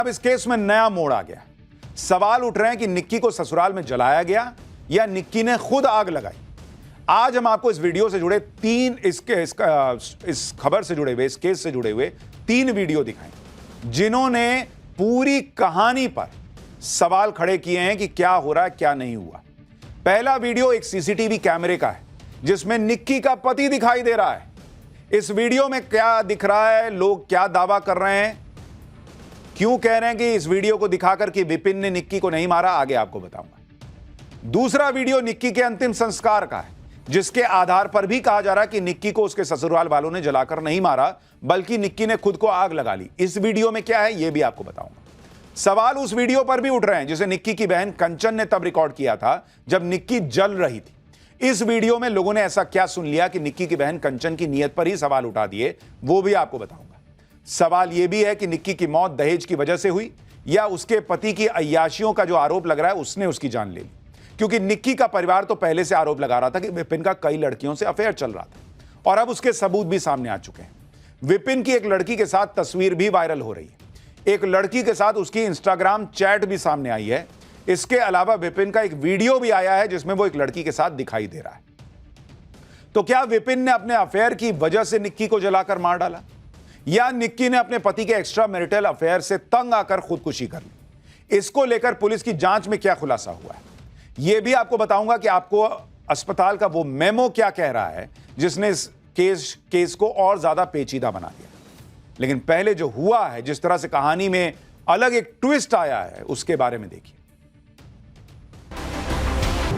अब इस केस में नया मोड़ आ गया। सवाल उठ रहे हैं कि निक्की को ससुराल में जलाया गया या निक्की ने खुद आग लगाई। आज हम आपको इस वीडियो से जुड़े इस खबर से जुड़े हुए, इस केस से जुड़े हुए 3 वीडियो दिखाएं जिन्होंने पूरी कहानी पर सवाल खड़े किए हैं कि क्या हो रहा है, क्या नहीं हुआ। पहला वीडियो एक सीसीटीवी कैमरे का है जिसमें निक्की का पति दिखाई दे रहा है। इस वीडियो में क्या दिख रहा है, लोग क्या दावा कर रहे हैं, क्यों कह रहे हैं कि इस वीडियो को दिखाकर कि विपिन ने निक्की को नहीं मारा, आगे आपको बताऊंगा। दूसरा वीडियो निक्की के अंतिम संस्कार का है जिसके आधार पर भी कहा जा रहा है कि निक्की को उसके ससुराल वालों ने जलाकर नहीं मारा बल्कि निक्की ने खुद को आग लगा ली। इस वीडियो में क्या है यह भी आपको बताऊंगा। सवाल उस वीडियो पर भी उठ रहे हैं जिसे निक्की की बहन कंचन ने तब रिकॉर्ड किया था जब निक्की जल रही थी। इस वीडियो में लोगों ने ऐसा क्या सुन लिया कि निक्की की बहन कंचन की नीयत पर ही सवाल उठा दिए, वो भी आपको बताऊंगा। सवाल यह भी है कि निक्की की मौत दहेज की वजह से हुई या उसके पति की अय्याशियों का जो आरोप लग रहा है उसने उसकी जान ले ली, क्योंकि निक्की का परिवार तो पहले से आरोप लगा रहा था कि विपिन का कई लड़कियों से अफेयर चल रहा था और अब उसके सबूत भी सामने आ चुके हैं। विपिन की एक लड़की के साथ तस्वीर भी वायरल हो रही है, एक लड़की के साथ उसकी इंस्टाग्राम चैट भी सामने आई है। इसके अलावा विपिन का एक वीडियो भी आया है जिसमें वो एक लड़की के साथ दिखाई दे रहा है। तो क्या विपिन ने अपने अफेयर की वजह से निक्की को जलाकर मार डाला या निक्की ने अपने पति के एक्स्ट्रा मैरिटल अफेयर से तंग आकर खुदकुशी कर ली? इसको लेकर पुलिस की जांच में क्या खुलासा हुआ है यह भी आपको बताऊंगा कि आपको अस्पताल का वो मेमो क्या कह रहा है जिसने इस केस को और ज्यादा पेचीदा बना दिया। लेकिन पहले जो हुआ है, जिस तरह से कहानी में अलग एक ट्विस्ट आया है, उसके बारे में देखिए।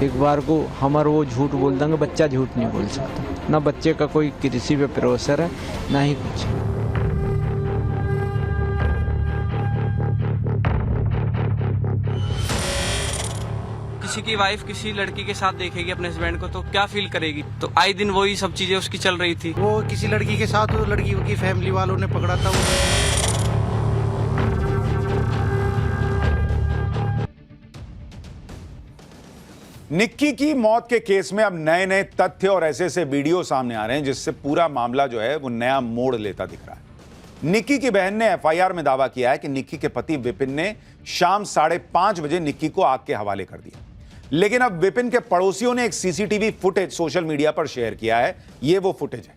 एक बार को हमारा वो झूठ बोल देंगे, बच्चा झूठ नहीं बोल सकता। ना बच्चे का कोई कृषि पे प्रोफेसर है ना ही कुछ। किसी की वाइफ किसी लड़की के साथ देखेगी अपने हस्बैंड को तो क्या फील करेगी। तो आए दिन वही सब चीजें उसकी चल रही थी। वो किसी लड़की के साथ, वो लड़की की फैमिली वालों ने पकड़ा था। निक्की की मौत के केस में अब नए नए तथ्य और ऐसे ऐसे वीडियो सामने आ रहे हैं जिससे पूरा मामला जो है वो नया मोड़ लेता दिख रहा है। निक्की की बहन ने एफआईआर में दावा किया है कि निक्की के पति विपिन ने शाम 5:30 बजे निक्की को आग के हवाले कर दिया। लेकिन अब विपिन के पड़ोसियों ने एक सीसीटीवी फुटेज सोशल मीडिया पर शेयर किया है। यह वो फुटेज है।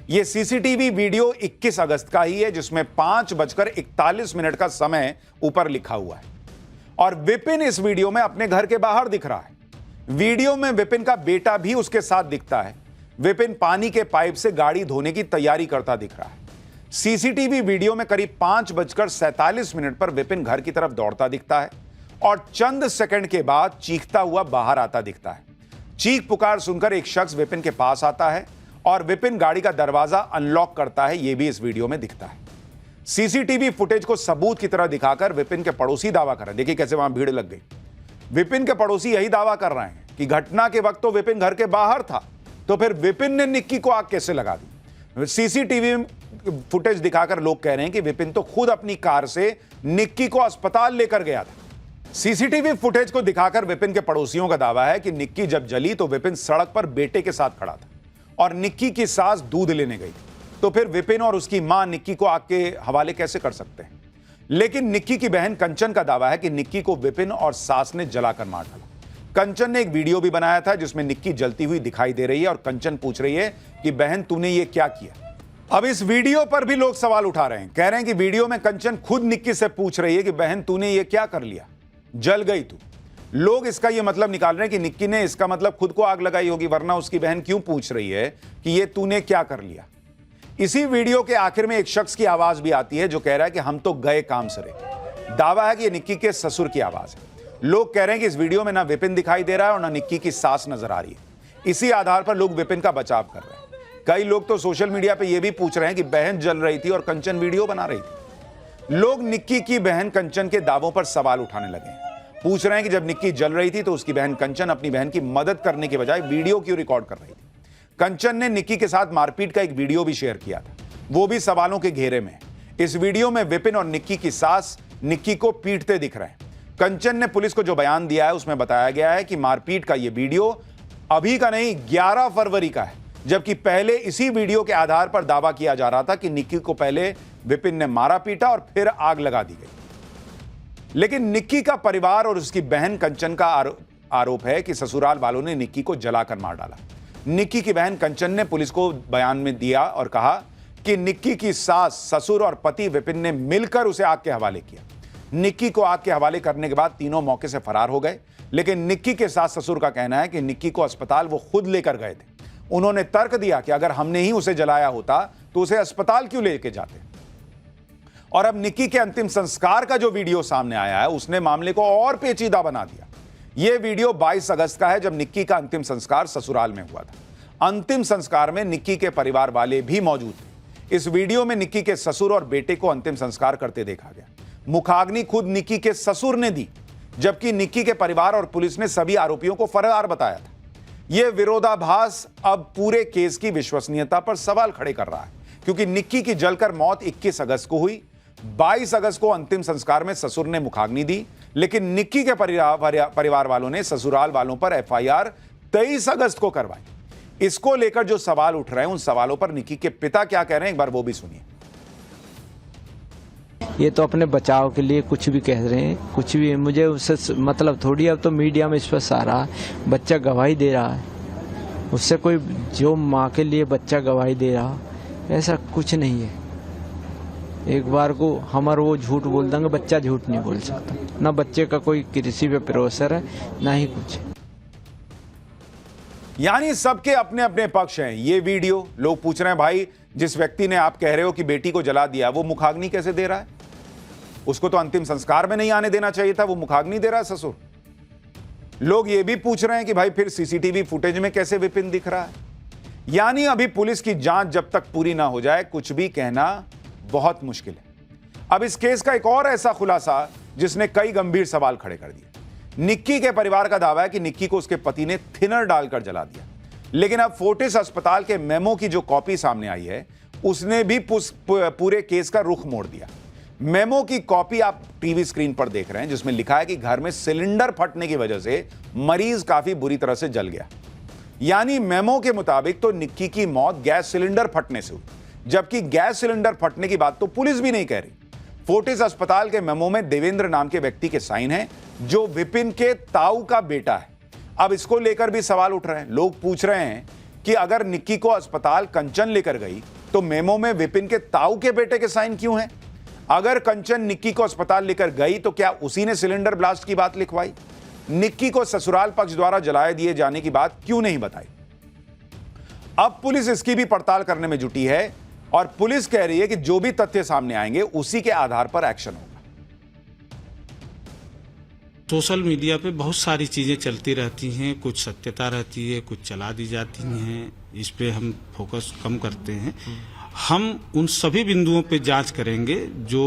यह सीसीटीवी वीडियो 21 अगस्त का ही है जिसमें 5:41 का समय ऊपर लिखा हुआ है और विपिन इस वीडियो में अपने घर के बाहर दिख रहा है। वीडियो में विपिन का बेटा भी उसके साथ दिखता है। विपिन पानी के पाइप से गाड़ी धोने की तैयारी करता दिख रहा है। सीसीटीवी वीडियो में करीब 5:47 पर विपिन घर की तरफ दौड़ता दिखता है और चंद सेकंड के बाद चीखता हुआ बाहर आता दिखता है। चीख पुकार सुनकर एक शख्स विपिन के पास आता है और विपिन गाड़ी का दरवाजा अनलॉक करता है। यह भी इस वीडियो में दिखता है। सीसीटीवी फुटेज को सबूत की तरह दिखाकर विपिन के पड़ोसी दावा कर रहे हैं। देखिए कैसे वहां भीड़ लग गई। विपिन के पड़ोसी यही दावा कर रहे हैं कि घटना के वक्त तो विपिन घर के बाहर था, तो फिर विपिन ने निक्की को आग कैसे लगा दी। सीसीटीवी फुटेज दिखाकर लोग कह रहे हैं कि विपिन तो खुद अपनी कार से निक्की को अस्पताल लेकर गया था। सीसीटीवी फुटेज को दिखाकर विपिन के पड़ोसियों का दावा है कि निक्की जब जली तो विपिन सड़क पर बेटे के साथ खड़ा था और निक्की की सास दूध लेने गई थी। तो फिर विपिन और उसकी मां निक्की को आग के हवाले कैसे कर सकते हैं। लेकिन निक्की की बहन कंचन का दावा है कि निक्की को विपिन और सास ने जलाकर मार डाला। कंचन ने एक वीडियो भी बनाया था जिसमें निक्की जलती हुई दिखाई दे रही है और कंचन पूछ रही है कि बहन तूने ये क्या किया। अब इस वीडियो पर भी लोग सवाल उठा रहे हैं, कह रहे हैं कि वीडियो में कंचन खुद निक्की से पूछ रही है कि बहन तूने ये क्या कर लिया, जल गई तू। लोग इसका यह मतलब निकाल रहे हैं कि निक्की ने इसका मतलब खुद को आग लगाई होगी, वरना उसकी बहन क्यों पूछ रही है कि ये तूने क्या कर लिया। इसी वीडियो के आखिर में एक शख्स की आवाज भी आती है जो कह रहा है कि हम तो गए काम सरे। दावा है कि यह निक्की के ससुर की आवाज है। लोग कह रहे हैं कि इस वीडियो में ना विपिन दिखाई दे रहा है और ना निक्की की सास नजर आ रही है। इसी आधार पर लोग विपिन का बचाव कर रहे हैं। कई लोग तो सोशल मीडिया पे ये भी पूछ रहे हैं कि बहन जल रही थी और कंचन वीडियो बना रही थी। लोग निक्की की बहन कंचन के दावों पर सवाल उठाने लगे हैं। पूछ रहे हैं कि जब निक्की जल रही थी तो उसकी बहन कंचन अपनी बहन की मदद करने के बजाय वीडियो क्यों रिकॉर्ड कर रही थी। कंचन ने निक्की के साथ मारपीट का एक वीडियो भी शेयर किया था, वो भी सवालों के घेरे में। इस वीडियो में विपिन और निक्की की सास निक्की को पीटते दिख रहे हैं। कंचन ने पुलिस को जो बयान दिया है उसमें बताया गया है कि मारपीट का यह वीडियो अभी का नहीं 11 फरवरी का है, जबकि पहले इसी वीडियो के आधार पर दावा किया जा रहा था कि निक्की को पहले विपिन ने मारा पीटा और फिर आग लगा दी गई। लेकिन निक्की का परिवार और उसकी बहन कंचन का आरोप है कि ससुराल वालों ने निक्की को जलाकर मार डाला। निक्की की बहन कंचन ने पुलिस को बयान में दिया और कहा कि निक्की की सास, ससुर और पति विपिन ने मिलकर उसे आग के हवाले किया। निक्की को आग के हवाले करने के बाद तीनों मौके से फरार हो गए, लेकिन निक्की के सास ससुर का कहना है कि निक्की को अस्पताल वो खुद लेकर गए थे। उन्होंने तर्क दिया कि अगर हमने ही उसे जलाया होता तो उसे अस्पताल क्यों लेके जाते। और अब निक्की के अंतिम संस्कार का जो वीडियो सामने आया है उसने मामले को और पेचीदा बना दिया। यह वीडियो 22 अगस्त का है, जब निक्की का अंतिम संस्कार ससुराल में हुआ था। अंतिम संस्कार में निक्की के परिवार वाले भी मौजूद थे। इस वीडियो में निक्की के ससुर और बेटे को अंतिम संस्कार करते देखा गया। मुखाग्नि खुद निक्की के ससुर ने दी, जबकि निक्की के परिवार और पुलिस ने सभी आरोपियों को फरार बताया था। यह विरोधाभास अब पूरे केस की विश्वसनीयता पर सवाल खड़े कर रहा है, क्योंकि निक्की की जलकर मौत 21 अगस्त को हुई। 22 अगस्त को अंतिम संस्कार में ससुर ने मुखाग्नि दी, लेकिन निक्की के परिवार वालों ने ससुराल वालों पर एफआईआर 23 अगस्त को करवाई। इसको लेकर जो सवाल उठ रहे हैं, उन सवालों पर निक्की के पिता क्या कह रहे हैं, एक बार वो भी सुनिए। ये तो अपने बचाव के लिए कुछ भी कह रहे हैं, कुछ भी। मुझे उससे मतलब थोड़ी, अब तो मीडिया में इस पर आ रहा है, बच्चा गवाही दे रहा है, उससे कोई जो माँ के लिए बच्चा गवाही दे रहा, ऐसा कुछ नहीं है। एक बार को हमारा वो झूठ बोल देंगे, बच्चा झूठ नहीं बोल सकता। ना बच्चे का कोई कृषि पे प्रोफेसर है, ना ही कुछ। यानी सबके अपने अपने पक्ष हैं। ये वीडियो लोग पूछ रहे हैं, भाई जिस व्यक्ति ने आप कह रहे हो कि बेटी को जला दिया, वो मुखाग्नि कैसे दे रहा है? उसको तो अंतिम संस्कार में नहीं आने देना चाहिए था, वो मुखाग्नि दे रहा है ससुर। लोग ये भी पूछ रहे हैं कि भाई फिर सीसीटीवी फुटेज में कैसे विपिन दिख रहा है? यानी अभी पुलिस की जांच जब तक पूरी ना हो जाए, कुछ भी कहना बहुत मुश्किल है। अब इस केस का एक और ऐसा खुलासा जिसने कई गंभीर सवाल खड़े कर दिए। निक्की के परिवार का दावा है कि निक्की को उसके पति ने थिनर डालकर जला दिया, लेकिन अब फोर्टिस अस्पताल के मेमो की जो कॉपी सामने आई है, उसने भी पूरे केस का रुख मोड़ दिया। मेमो की कॉपी आप टीवी स्क्रीन पर देख रहे हैं, जिसमें लिखा है कि घर में सिलेंडर फटने की वजह से मरीज काफी बुरी तरह से जल गया। यानी मेमो के मुताबिक तो निक्की की मौत गैस सिलेंडर फटने से हुई, जबकि गैस सिलेंडर फटने की बात तो पुलिस भी नहीं कह रही। फोर्टिस अस्पताल के मेमो में देवेंद्र नाम के व्यक्ति के साइन हैं, जो विपिन के ताऊ का बेटा है। अब इसको लेकर भी सवाल उठ रहे हैं। लोग पूछ रहे हैं कि अगर निक्की को अस्पताल कंचन लेकर गई तो मेमो में विपिन के ताऊ के बेटे के साइन क्यों हैं? अगर कंचन निक्की को अस्पताल लेकर गई तो क्या उसी ने सिलेंडर ब्लास्ट की बात लिखवाई? निक्की को ससुराल पक्ष द्वारा जलाए दिए जाने की बात क्यों नहीं बताई? अब पुलिस इसकी भी पड़ताल करने में जुटी है और पुलिस कह रही है कि जो भी तथ्य सामने आएंगे उसी के आधार पर एक्शन होगा। सोशल मीडिया पे बहुत सारी चीज़ें चलती रहती हैं, कुछ सत्यता रहती है, कुछ चला दी जाती हैं। इस पे हम फोकस कम करते हैं। हम उन सभी बिंदुओं पे जांच करेंगे जो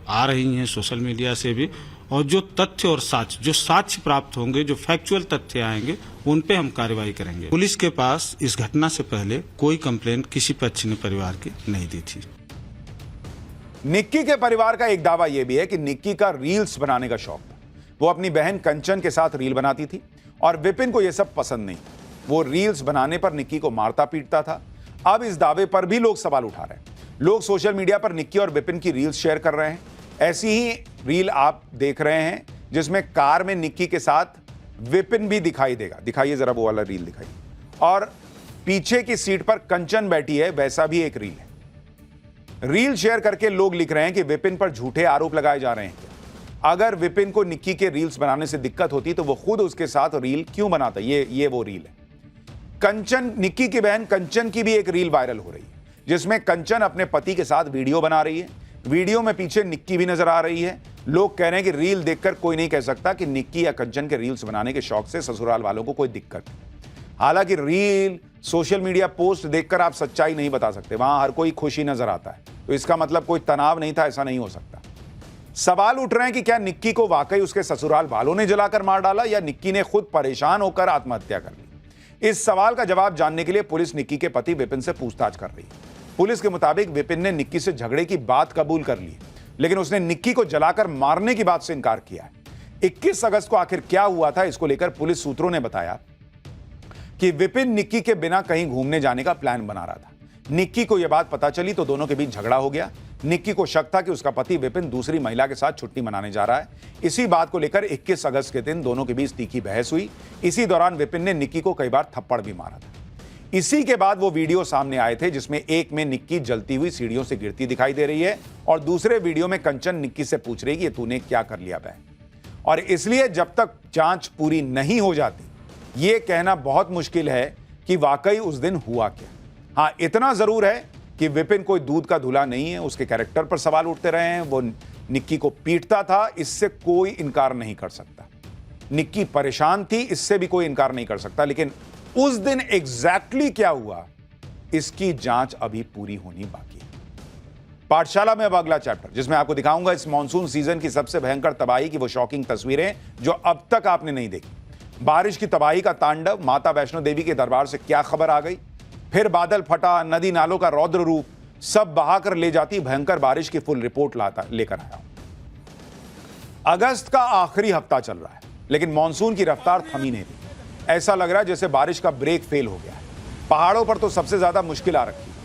आ रही हैं सोशल मीडिया से भी, और जो तथ्य और साक्ष्य प्राप्त होंगे, जो फैक्चुअल तथ्य आएंगे, उन पे हम कार्रवाई करेंगे। पुलिस के पास इस घटना से पहले कोई कंप्लेंट किसी पक्ष ने परिवार की नहीं दी थी। निक्की के परिवार का एक दावा यह भी है कि निक्की का रील्स बनाने का शौक था। वो अपनी बहन कंचन के साथ रील बनाती थी और विपिन को यह सब पसंद नहीं। वो रील्स बनाने पर निक्की को मारता पीटता था। अब इस दावे पर भी लोग सवाल उठा रहे हैं। लोग सोशल मीडिया पर निक्की और विपिन की रील्स शेयर कर रहे हैं। ऐसी ही रील आप देख रहे हैं जिसमें कार में निक्की के साथ विपिन भी दिखाई देगा। दिखाइए जरा वो वाला रील दिखाइए। और पीछे की सीट पर कंचन बैठी है, वैसा भी एक रील है। रील शेयर करके लोग लिख रहे हैं कि विपिन पर झूठे आरोप लगाए जा रहे हैं। अगर विपिन को निक्की के रील्स बनाने से दिक्कत होती तो वो खुद उसके साथ रील क्यों बनाता? ये वो रील है। कंचन, निक्की की बहन कंचन की भी एक रील वायरल हो रही है, जिसमें कंचन अपने पति के साथ वीडियो बना रही है। वीडियो में पीछे निक्की भी नजर आ रही है। लोग कह रहे हैं कि रील देखकर कोई नहीं कह सकता कि निक्की या कंचन के रील्स बनाने के शौक से ससुराल वालों को कोई दिक्कत है। हालांकि रील, सोशल मीडिया पोस्ट देखकर आप सच्चाई नहीं बता सकते। वहां हर कोई खुशी नजर आता है, तो इसका मतलब कोई तनाव नहीं था, ऐसा नहीं हो सकता। सवाल उठ रहे हैं कि क्या निक्की को वाकई उसके ससुराल वालों ने जलाकर मार डाला या निक्की ने खुद परेशान होकर आत्महत्या कर ली? इस सवाल का जवाब जानने के लिए पुलिस निक्की के पति विपिन से पूछताछ कर रही है। पुलिस के मुताबिक विपिन ने निक्की से झगड़े की बात कबूल कर ली, लेकिन उसने निक्की को जलाकर मारने की बात से इनकार किया है। 21 अगस्त को आखिर क्या हुआ था, इसको लेकर पुलिस सूत्रों ने बताया कि विपिन निक्की के बिना कहीं घूमने जाने का प्लान बना रहा था। निक्की को यह बात पता चली तो दोनों के बीच झगड़ा हो गया। निक्की को शक था कि उसका पति विपिन दूसरी महिला के साथ छुट्टी मनाने जा रहा है। इसी बात को लेकर 21 अगस्त के दिन दोनों के बीच तीखी बहस हुई। इसी दौरान विपिन ने निक्की को कई बार थप्पड़ भी मारा था। इसी के बाद वो वीडियो सामने आए थे जिसमें एक में निक्की जलती हुई सीढ़ियों से गिरती दिखाई दे रही है और दूसरे वीडियो में कंचन निक्की से पूछ रही है कि तूने क्या कर लिया बहन। और इसलिए जब तक जांच पूरी नहीं हो जाती ये कहना बहुत मुश्किल है कि वाकई उस दिन हुआ क्या। हां, इतना जरूर है कि विपिन कोई दूध का धुला नहीं है। उसके कैरेक्टर पर सवाल उठते रहे हैं। वो निक्की को पीटता था, इससे कोई इनकार नहीं कर सकता। निक्की परेशान थी, इससे भी कोई इनकार नहीं कर सकता। लेकिन उस दिन एग्जैक्टली क्या हुआ इसकी जांच अभी पूरी होनी बाकी है। पाठशाला में अब अगला चैप्टर जिसमें आपको दिखाऊंगा इस मॉनसून सीजन की सबसे भयंकर तबाही की वो शॉकिंग तस्वीरें जो अब तक आपने नहीं देखी। बारिश की तबाही का तांडव, माता वैष्णो देवी के दरबार से क्या खबर आ गई, फिर बादल फटा, नदी नालों का रौद्र रूप, सब बहाकर ले जाती भयंकर बारिश की फुल रिपोर्ट लेकर आया हूं। अगस्त का आखिरी हफ्ता चल रहा है लेकिन मॉनसून की रफ्तार थमी नहीं रही। ऐसा लग रहा है जैसे बारिश का ब्रेक फेल हो गया है। पहाड़ों पर तो सबसे ज्यादा मुश्किल आ रखी है।